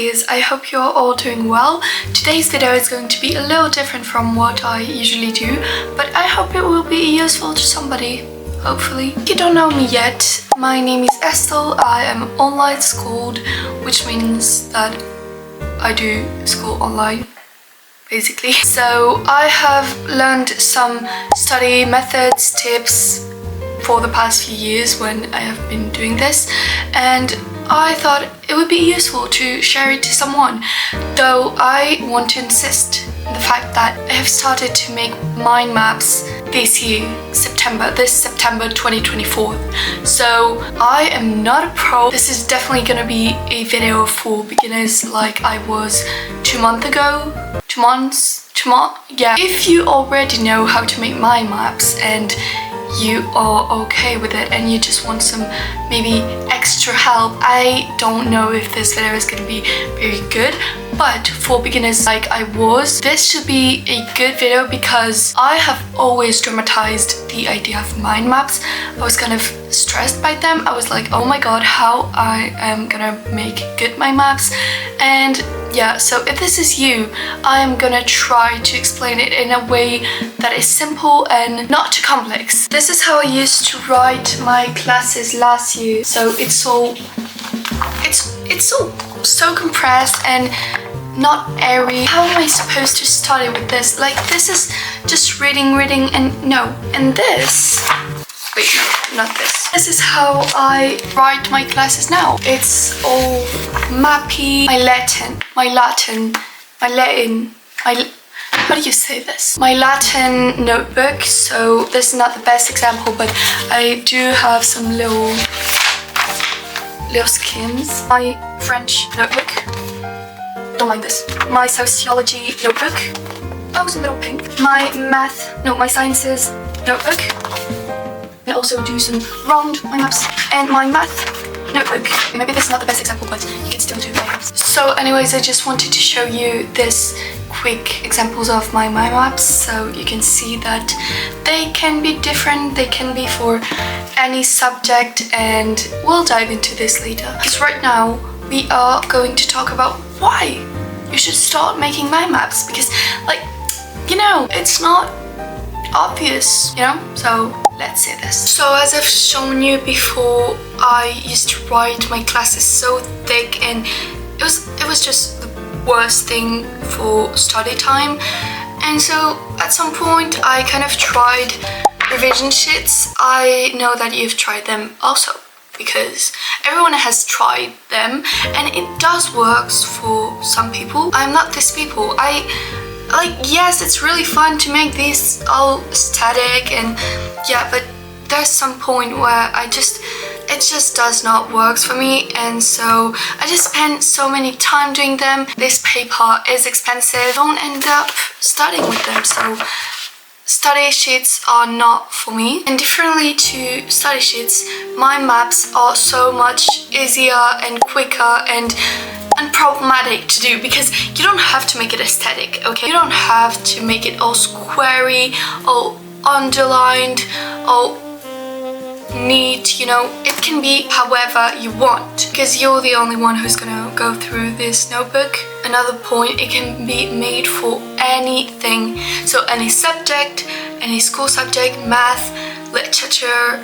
dears, I hope you're all doing well. Today's video is going to be a little different from what I usually do, but I hope it will be useful to somebody, hopefully. If you don't know me yet, my name is Estelle. I am online schooled, which means that I do school online, basically. So I have learned some study methods, tips for the past few years when I have been doing this, and I thought it would be useful to share it to someone, though I want to insist on the fact that I have started to make mind maps this year, this September 2024. So I am not a pro. This is definitely gonna be a video for beginners like I was 2 months ago. 2 months? Yeah. If you already know how to make mind maps and you are okay with it and you just want some maybe extra help, I don't know if this video is going to be very good, but for beginners like I was, this should be a good video because I have always dramatized the idea of mind maps. I was kind of stressed by them. I was like, oh my god, how I am gonna make good mind maps. And yeah, so if this is you, I'm gonna try to explain it in a way that is simple and not too complex. This is how I used to write my classes last year. So it's all so compressed and not airy. How am I supposed to study with this? Like, this is just reading and no. And this, wait, no, not this. This is how I write my classes now. It's all mappy. How do you say this? My Latin notebook. So this is not the best example, but I do have some little skims. My French notebook. Don't like this. My sociology notebook. Oh, it's a little pink. My sciences notebook. I also do some round mind maps and my math notebook. Maybe this is not the best example, but you can still do mind maps. So anyways, I just wanted to show you this quick examples of my mind maps so you can see that they can be different. They can be for any subject, and we'll dive into this later. Because right now we are going to talk about why you should start making mind maps, because, like, you know, it's not obvious, you know? So let's say this. So as I've shown you before, I used to write my classes so thick, and it was just the worst thing for study time. And so at some point I kind of tried revision sheets. I know that you've tried them also, because everyone has tried them and it does works for some people. I'm not this people. Yes, it's really fun to make these all aesthetic, and yeah, but there's some point where it just does not work for me, and so I just spend so many time doing them. This paper is expensive. Don't end up studying with them, so study sheets are not for me. And differently to study sheets, mind maps are so much easier and quicker and unproblematic to do, because you don't have to make it aesthetic, okay? You don't have to make it all squarey, all underlined, all neat, you know? It can be however you want, because you're the only one who's gonna go through this notebook. Another point, it can be made for anything. So any subject, any school subject, math, literature,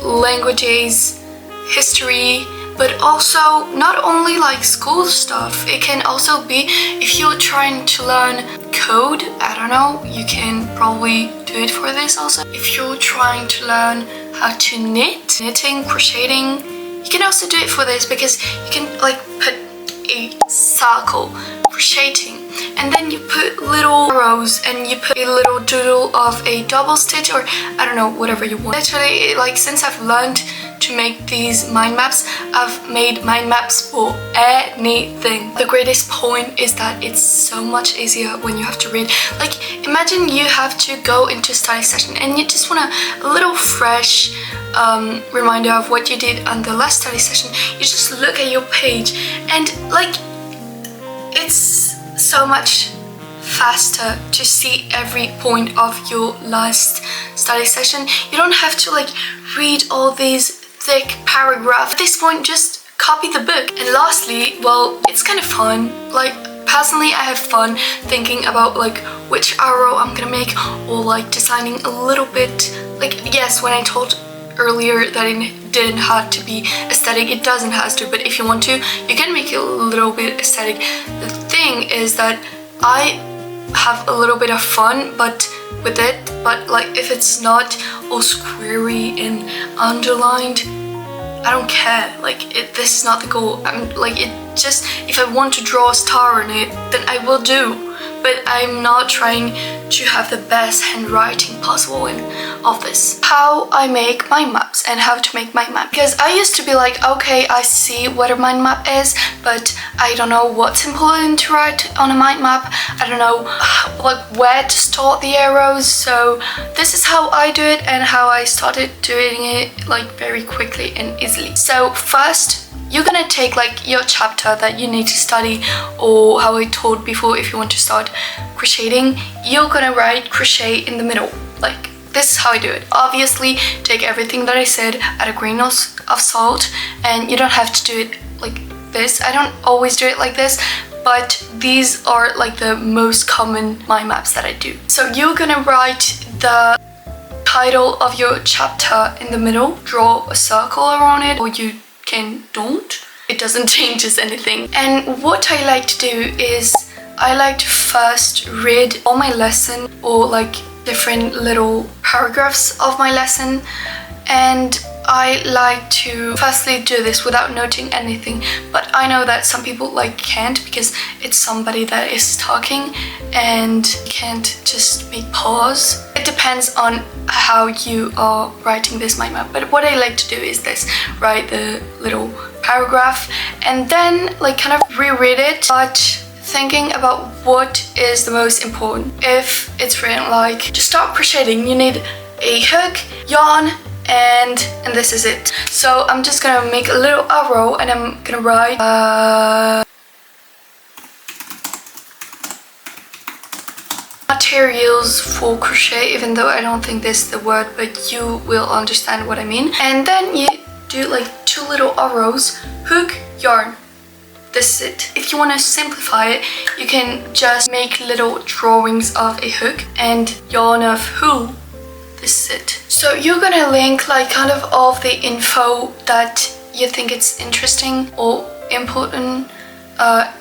languages, history, but also not only like school stuff. It can also be if you're trying to learn code, I don't know, you can probably do it for this also. If you're trying to learn how to knitting, crocheting, you can also do it for this, because you can like put a circle, crocheting, and then you put little arrows and you put a little doodle of a double stitch, or I don't know, whatever you want. Literally, like, since I've learned to make these mind maps, I've made mind maps for anything. The greatest point is that it's so much easier when you have to read. Like, imagine you have to go into a study session and you just want a little fresh reminder of what you did on the last study session. You just look at your page and, like, it's so much faster to see every point of your last study session. You don't have to like read all these thick paragraphs. At this point, just copy the book. And lastly, well, it's kind of fun. Like, personally, I have fun thinking about like which arrow I'm gonna make, or like designing a little bit. Like, yes, when I told earlier that it didn't have to be aesthetic, it doesn't have to, but if you want to, you can make it a little bit aesthetic. The thing is that I have a little bit of fun with it, but like if it's not all squarey and underlined, I don't care. Like, this is not the goal. I'm like, it just, if I want to draw a star in it, then I will do. But I'm not trying to have the best handwriting possible in all this. How I make mind maps and how to make mind map. Because I used to be like, okay, I see what a mind map is, but I don't know what's important to write on a mind map. I don't know like where to start the arrows. So this is how I do it and how I started doing it like very quickly and easily. So first, you're gonna take like your chapter that you need to study, or how I told before, if you want to start crocheting, you're gonna write crochet in the middle. Like, this is how I do it. Obviously, take everything that I said, add a grain of salt, and you don't have to do it like this. I don't always do it like this, but these are like the most common mind maps that I do. So you're gonna write the title of your chapter in the middle, draw a circle around it, or you don't. It doesn't change anything. And what I like to do is I like to first read all my lesson, or like different little paragraphs of my lesson, and I like to firstly do this without noting anything. But I know that some people like can't, because it's somebody that is talking and can't just make pause. It depends on how you are writing this mind map. But what I like to do is this: write the little paragraph and then like kind of reread it, but thinking about what is the most important. If it's written like, to start crocheting, you need a hook, yarn, and this is it. So I'm just gonna make a little arrow and I'm gonna write materials for crochet, even though I don't think this is the word, but you will understand what I mean. And then you do like 2 little arrows, hook, yarn. This is it. If you want to simplify it, you can just make little drawings of a hook and yarn of wool. This is it. So you're gonna link like kind of all of the info that you think it's interesting or important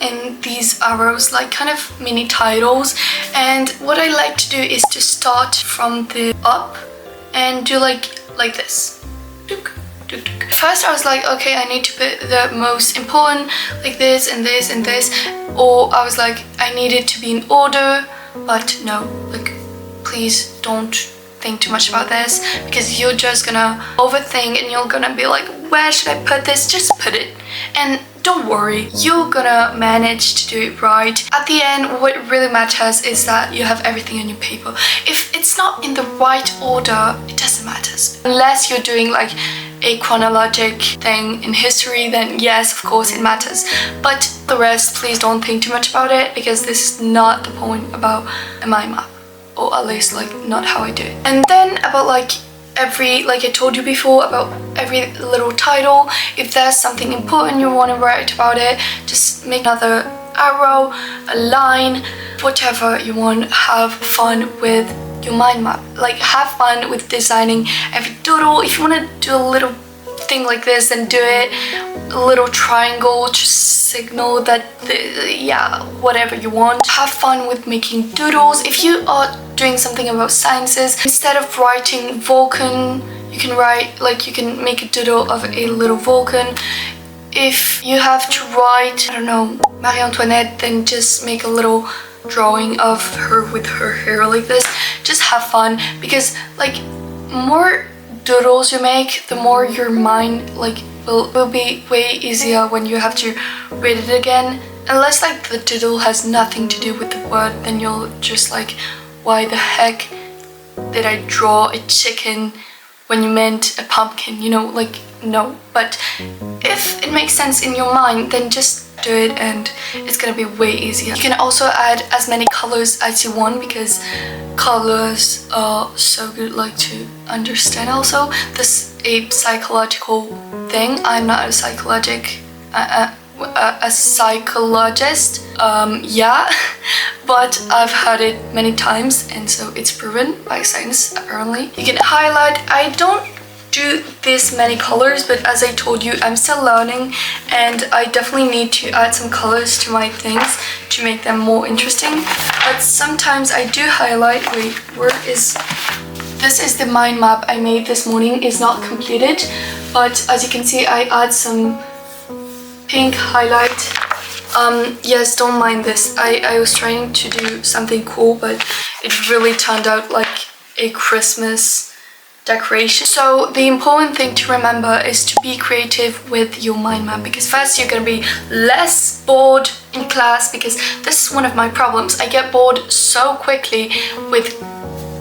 in these arrows, like kind of mini titles. And what I like to do is to start from the up and do like this. First I was like, okay, I need to put the most important, like this and this and this, or I was like, I need it to be in order, but no, like, please don't think too much about this, because you're just gonna overthink and you're gonna be like, where should I put this? Just put it. And don't worry, you're gonna manage to do it right. At the end, what really matters is that you have everything on your paper. If it's not in the right order, it doesn't matter. Unless you're doing like a chronologic thing in history, then yes, of course it matters. But the rest, please don't think too much about it, because this is not the point about a mind map, or at least like not how I do it. And then about like I told you before, about every little title, if there's something important you want to write about it, just make another arrow, a line, whatever you want. Have fun with your mind map. Like, have fun with designing every doodle. If you want to do a little thing like this, then do it. A little triangle, just signal that yeah, whatever you want. Have fun with making doodles. If you are doing something about sciences, instead of writing Vulcan, you can write, like, you can make a doodle of a little Vulcan. If you have to write, I don't know, Marie Antoinette, then just make a little drawing of her with her hair like this. Just have fun, because like more doodles you make, the more your mind like will be way easier when you have to read it again. Unless like the doodle has nothing to do with the word, then you'll just like, why the heck did I draw a chicken when you meant a pumpkin, you know, like, no. But if it makes sense in your mind, then just do it and it's gonna be way easier. You can also add as many colors as you want, because colors are so good like to understand. Also, this is a psychological thing. I'm not a psychologic a psychologist. Yeah, but I've heard it many times, and so it's proven by science apparently. You can highlight. I don't do this many colors, but as I told you, I'm still learning, and I definitely need to add some colors to my things to make them more interesting. But sometimes I do highlight. Wait, where is this? Is the mind map I made this morning. Is not completed, but as you can see, I add some pink highlight. Yes, don't mind this. I was trying to do something cool, but it really turned out like a Christmas decoration. So the important thing to remember is to be creative with your mind map, because first you're gonna be less bored in class, because this is one of my problems. I get bored so quickly with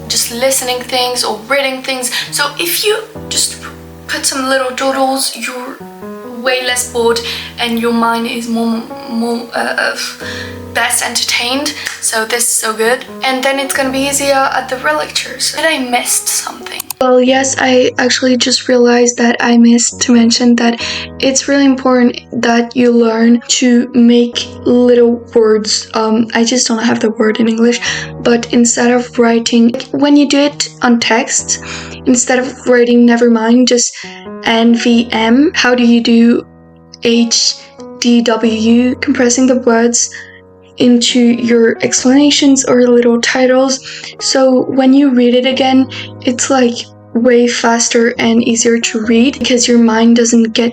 just listening things or reading things. So if you just put some little doodles, you're way less bored and your mind is more best entertained. So this is so good, and then it's gonna be easier at the real lectures. Did I missed something? Well, yes, I actually just realized that I missed to mention that it's really important that you learn to make little words. I just don't have the word in English, but instead of writing, when you do it on text, instead of writing never mind, just NVM, how do you do HDW, compressing the words into your explanations or little titles. So when you read it again, it's like way faster and easier to read, because your mind doesn't get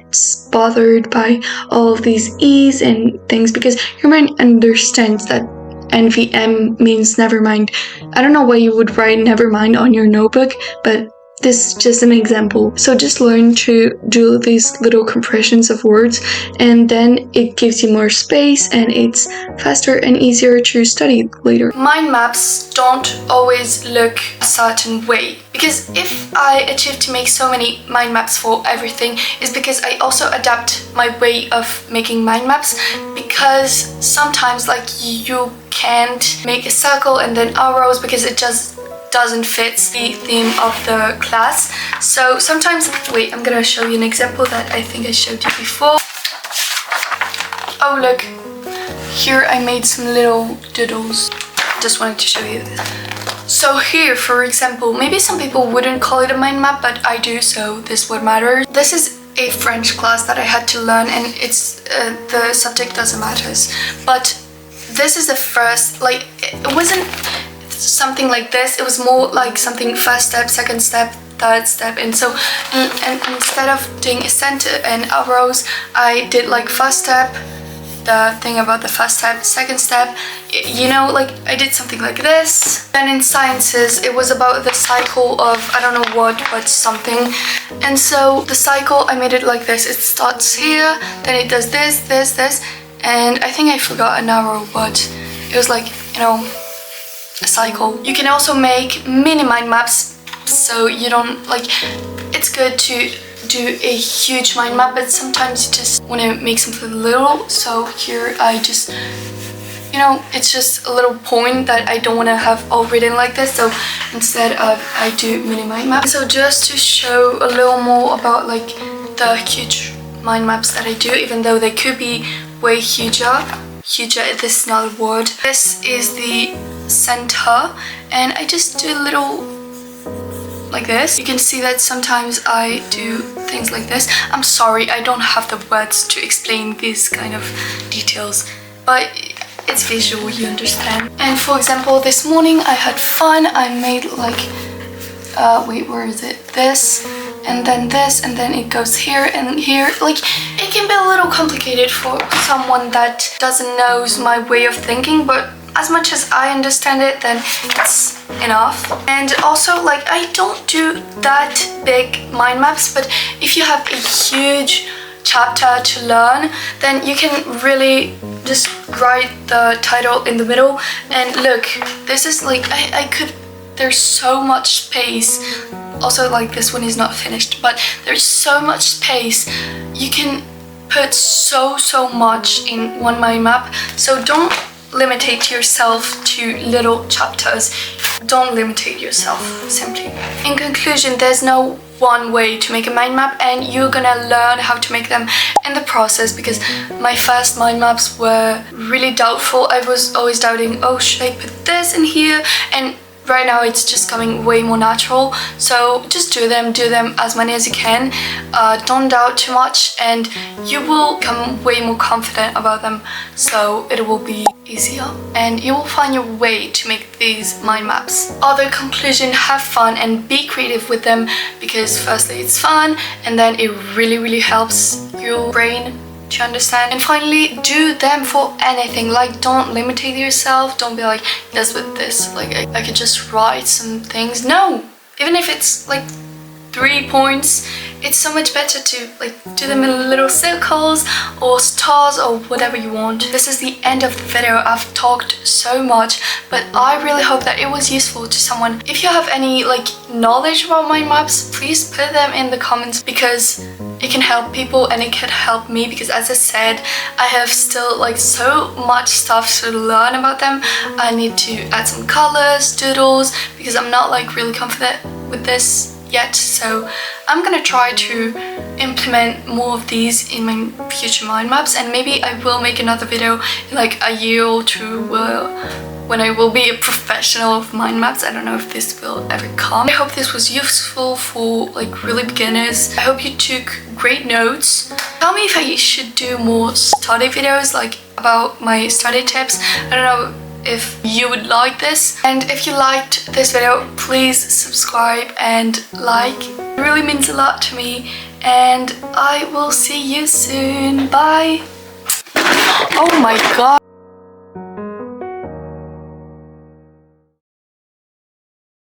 bothered by all of these E's and things, because your mind understands that NVM means never mind. I don't know why you would write never mind on your notebook, but this is just an example. So just learn to do these little compressions of words, and then it gives you more space and it's faster and easier to study later. Mind maps don't always look a certain way, because if I achieve to make so many mind maps for everything, is because I also adapt my way of making mind maps, because sometimes like you can't make a circle and then arrows because it just doesn't fit the theme of the class. So sometimes, wait, I'm gonna show you an example that I think I showed you before. Oh look, here I made some little doodles. Just wanted to show you this. So here, for example, maybe some people wouldn't call it a mind map, but I do, so this is what matters. This is a French class that I had to learn, and it's the subject doesn't matter. But this is the first, like, it wasn't something like this, it was more like something first step, second step, third step, and so and instead of doing a center and arrows, I did like first step, the thing about the first step, second step, you know, like I did something like this. Then in sciences it was about the cycle of I don't know what, but something, and so the cycle I made it like this. It starts here, then it does this, this, this, and I think I forgot an arrow, but it was like, you know, a cycle. You can also make mini mind maps, so you don't like, it's good to do a huge mind map, but sometimes you just want to make something little. So here I just, you know, it's just a little point that I don't want to have all written like this, so instead I do mini mind maps. So just to show a little more about like the huge mind maps that I do, even though they could be way huger, this is not a word. This is the center, and I just do a little like this. You can see that sometimes I do things like this. I'm sorry, I don't have the words to explain these kind of details, but it's visual, you understand. And for example, this morning I had fun. I made like wait, where is it? This, and then this, and then it goes here and here. Like, it can be a little complicated for someone that doesn't know my way of thinking, but as much as I understand it, then it's enough. And also, like, I don't do that big mind maps, but if you have a huge chapter to learn, then you can really just write the title in the middle. And look, this is like, I could, there's so much space. Also, like, this one is not finished, but there's so much space. You can put so much in one mind map. So don't limitate yourself to little chapters. Don't limitate yourself, simply. In conclusion, there's no one way to make a mind map, and you're gonna learn how to make them in the process, because my first mind maps were really doubtful. I was always doubting, oh, should I put this in here? And right now it's just coming way more natural. So just do them as many as you can. Don't doubt too much, and you will become way more confident about them, so it will be easier and you will find your way to make these mind maps. Other conclusion, have fun and be creative with them, because firstly it's fun, and then it really helps your brain to understand. And finally, do them for anything. Like, don't limitate yourself. Don't be like, yes, with this, like I could just write some things. No, even if it's like 3 points, it's so much better to like do them in little circles or stars or whatever you want. This is the end of the video. I've talked so much, but I really hope that it was useful to someone. If you have any like knowledge about mind maps, please put them in the comments, because it can help people and it could help me, because as I said, I have still like so much stuff to learn about them. I need to add some colors, doodles, because I'm not like really confident with this yet, so I'm gonna try to implement more of these in my future mind maps, and maybe I will make another video in like a year or two when I will be a professional of mind maps. I don't know if this will ever come. I hope this was useful for like really beginners. I hope you took great notes. Tell me if I should do more study videos, like about my study tips. I don't know if you would like this, and if you liked this video, please subscribe and like. It really means a lot to me, and I will see you soon. Bye. Oh my god.